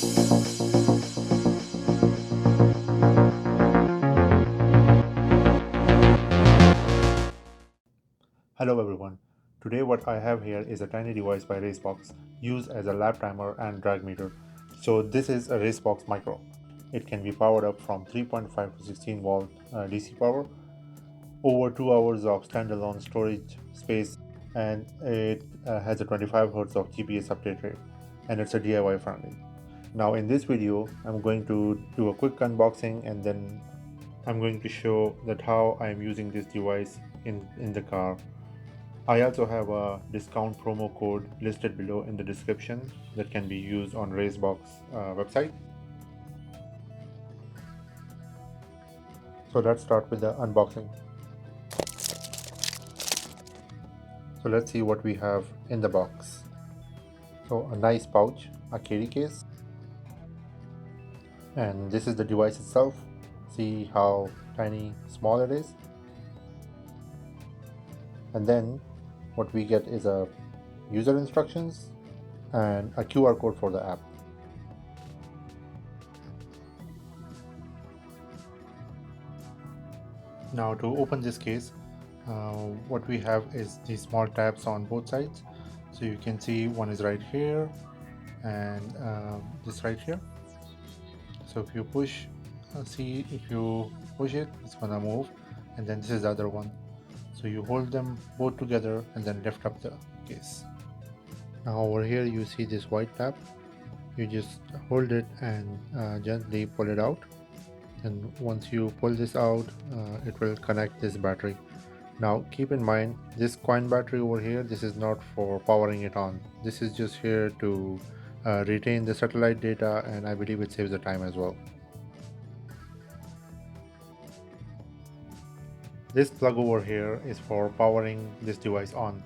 Hello everyone. Today what I have here is a tiny device by Racebox used as a lap timer and drag meter. So this is a Racebox Micro. It can be powered up from 3.5 to 16 volt DC power, over 2 hours of standalone storage space, and it has a 25 Hz of GPS update rate, and it's a DIY friendly. Now in this video I'm going to do a quick unboxing, and then I'm going to show that how I'm using this device in the car. I also have a discount promo code listed below in the description that can be used on Racebox website. So let's start with the unboxing. So let's see what we have in the box. So a nice pouch, a carry case, and this is the device itself. See how tiny, small it is. And then what we get is a user instructions and a QR code for the app. Now to open this case, what we have is these small tabs on both sides. So you can see one is right here and this right here. So if you push, see if you push it, it's gonna move, and then this is the other one. So you hold them both together and then lift up the case. Now over here you see this white tab. You just hold it and gently pull it out, and once you pull this out, it will connect this battery. Now keep in mind, this coin battery over here, this is not for powering it on. This is just here to retain the satellite data, and I believe it saves the time as well. This plug over here is for powering this device on.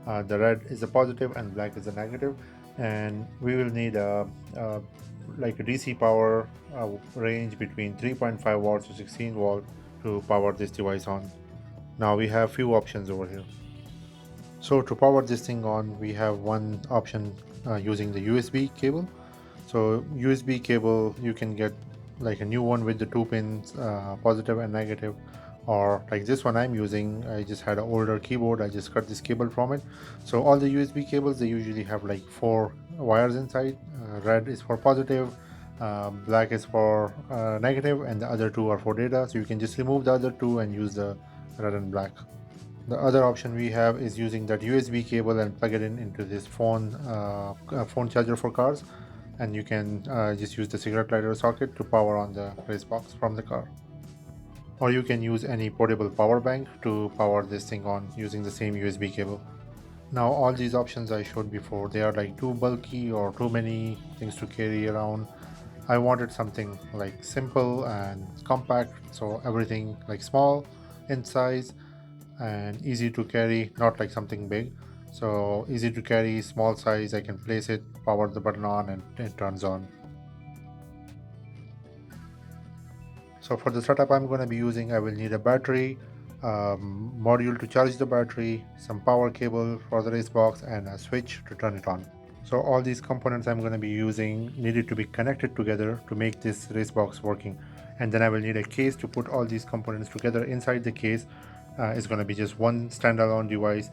The red is a positive and black is a negative, and we will need like a DC power range between 3.5 watts to 16 volt to power this device on. Now we have few options over here. So to power this thing on, we have one option using the USB cable. So USB cable, you can get like a new one with the two pins, positive and negative, or like this one I'm using. I just had an older keyboard, I just cut this cable from it. So all the USB cables, they usually have like 4 wires inside. Red is for positive, black is for negative, and the other 2 are for data. So you can just remove the other 2 and use the red and black. The other option we have is using that USB cable and plug it into this phone charger for cars, and you can just use the cigarette lighter socket to power on the Racebox from the car. Or you can use any portable power bank to power this thing on using the same USB cable. Now all these options I showed before, they are like too bulky or too many things to carry around. I wanted something like simple and compact, so everything like small in size and easy to carry, not like something big. So easy to carry, small size, I can place it, power the button on, and it turns on. So for the setup I'm going to be using, I will need a battery, module to charge the battery, some power cable for the Racebox, and a switch to turn it on. So all these components I'm going to be using needed to be connected together to make this Racebox working. And then I will need a case to put all these components together. Inside the case is going to be just one standalone device.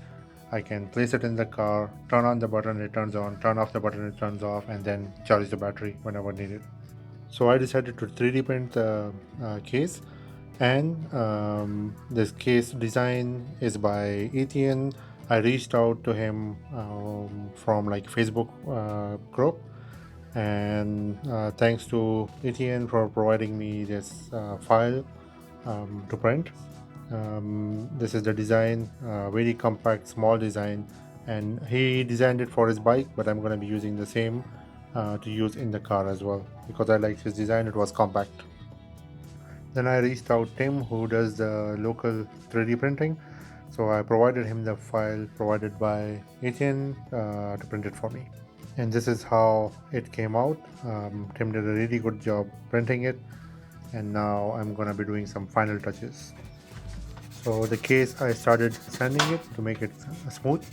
I can place it in the car, turn on the button, it turns on, turn off the button, it turns off, and then charge the battery whenever needed. So I decided to 3D print the case, and this case design is by Etienne. I reached out to him from like Facebook group, and thanks to Etienne for providing me this file to print. This is the design, very compact, small design, and he designed it for his bike, but I'm going to be using the same to use in the car as well because I liked his design. It was compact. Then I reached out Tim, who does the local 3D printing, so I provided him the file provided by Etienne to print it for me. And this is how it came out. Tim did a really good job printing it, and now I'm gonna be doing some final touches. So the case, I started sanding it to make it smooth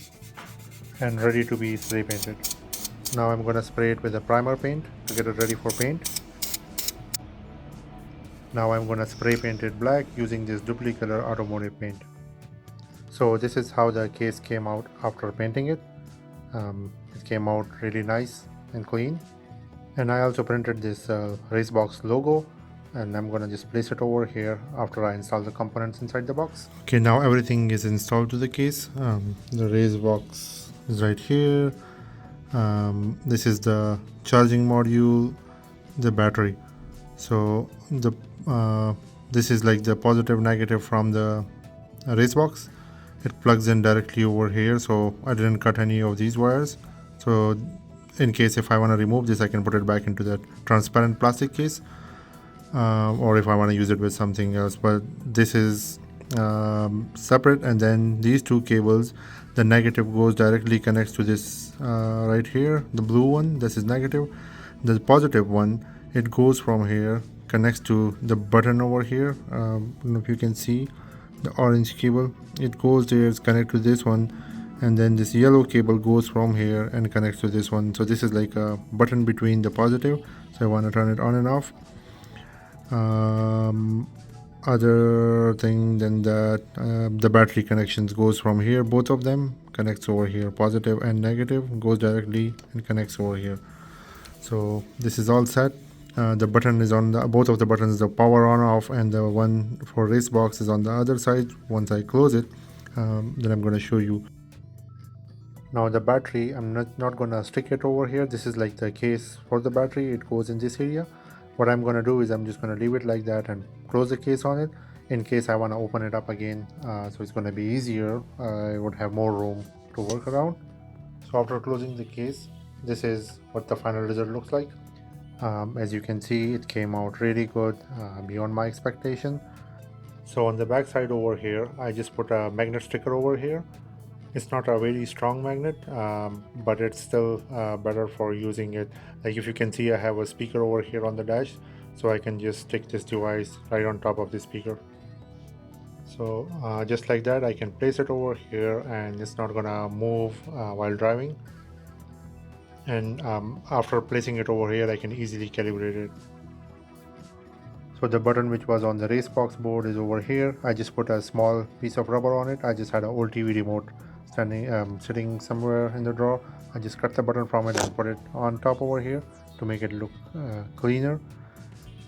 and ready to be spray painted. Now I'm gonna spray it with a primer paint to get it ready for paint. Now I'm gonna spray paint it black using this duplicolor automotive paint. So this is how the case came out after painting it. It came out really nice and clean. And I also printed this Racebox logo, and I'm gonna just place it over here after I install the components inside the box. Okay, now everything is installed to the case. The Racebox is right here. This is the charging module, the battery. So this is like the positive negative from the Racebox. It plugs in directly over here, so I didn't cut any of these wires. So in case if I want to remove this, I can put it back into that transparent plastic case, or if I want to use it with something else. But this is separate, and then these two cables, the negative goes directly connects to this right here, the blue one. This is negative. The positive one, it goes from here, connects to the button over here. I don't know if you can see the orange cable. It goes there, it's connected to this one, and then this yellow cable goes from here and connects to this one. So this is like a button between the positive, so I want to turn it on and off. Other thing than that, the battery connections goes from here, both of them connects over here, positive and negative goes directly and connects over here. So this is all set. The button is on the both of the buttons, the power on off, and the one for Racebox is on the other side. Once I close it, then I'm going to show you. Now the battery, I'm not going to stick it over here. This is like the case for the battery. It goes in this area. What I'm going to do is I'm just going to leave it like that and close the case on it in case I want to open it up again. So it's going to be easier. I would have more room to work around. So after closing the case, this is what the final result looks like. As you can see, it came out really good, beyond my expectation. So on the back side over here, I just put a magnet sticker over here. It's not a very strong magnet, but it's still better for using it. Like if you can see, I have a speaker over here on the dash, so I can just stick this device right on top of the speaker. So just like that, I can place it over here and it's not gonna move while driving. And after placing it over here, I can easily calibrate it. So the button which was on the Racebox board is over here. I just put a small piece of rubber on it. I just had an old TV remote sitting somewhere in the drawer. I just cut the button from it and put it on top over here to make it look cleaner.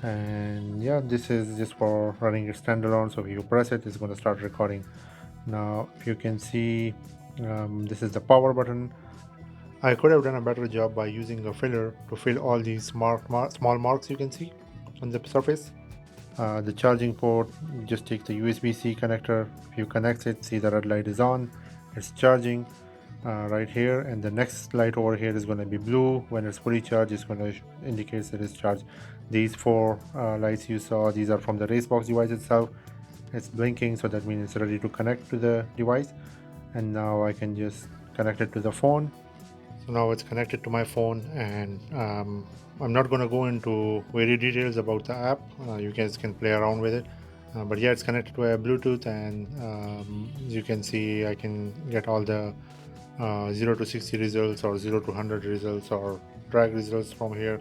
And yeah, this is just for running it standalone. So if you press it, it's going to start recording. Now if you can see, this is the power button. I could have done a better job by using a filler to fill all these small marks you can see on the surface. The charging port, you just take the USB-C connector. If you connect it, see the red light is on, it's charging right here, and the next light over here is going to be blue. When it's fully charged, it's going to indicate that it's charged. These four lights you saw, these are from the Racebox device itself. It's blinking, so that means it's ready to connect to the device. And now I can just connect it to the phone. So now it's connected to my phone, and I'm not going to go into very details about the app. You guys can play around with it, but yeah, it's connected to a Bluetooth, and as you can see, I can get all the 0 to 60 results or 0 to 100 results or drag results from here.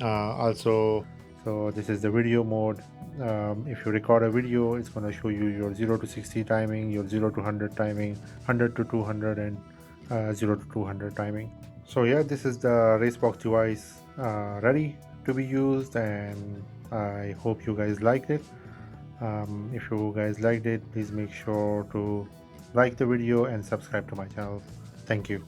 Also, so this is the video mode. If you record a video, it's going to show you your 0 to 60 timing, your 0 to 100 timing, 100 to 200, and 0 to 200 timing. So yeah, this is the Racebox device ready to be used, and I hope you guys liked it. If you guys liked it, please make sure to like the video and subscribe to my channel. Thank you.